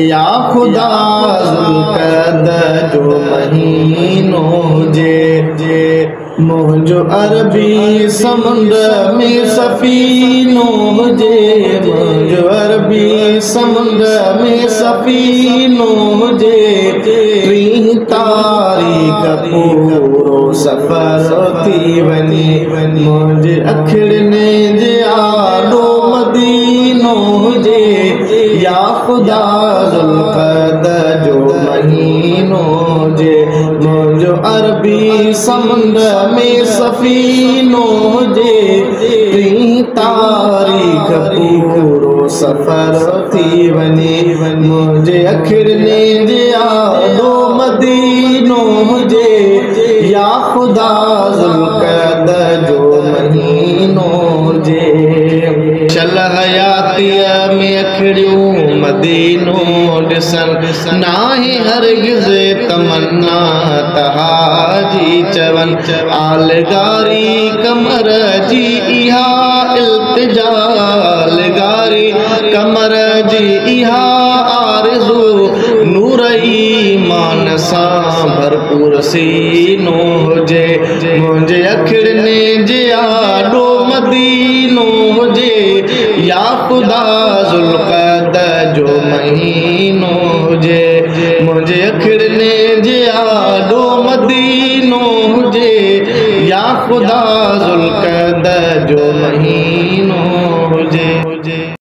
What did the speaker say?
या खुदा ज़ुल्क़द जो महीनो जे मुझो अरबी समुंड में सफ़ीनो जे मुझो अरबी समुंड में सफ़ीनो जे 3 तारीख़ पूरो सफ़र थी वञे मुझे अखिड़ने जे आॾो मदीनो जे या खुदा ज़ुल्क़द जो महीनो जे मुझो अरबी समुंड में सफ़ीनो जे 3 तारीख़ पूरो सफ़र थी वञे मुझे अखिड़ने जे आॾो मदीनो जे या खुदा ज़ुल्क़द जो महीनो जे चल हयातीअ में अखिड़ियूं मदीनो ॾिसन नाहे हरगिज़ तमन्ना तहाजी चवन आलगारी कमर जी इहा इल्तिजा आलगारी कमर जी इहा आरज़ू नूर ईमान सां भरपूर सीनो हुजे मुझे अखिड़ने जे आॾो मदीनो हुजे या खुदा ज़ुल्क़द जो महीनो हुजे।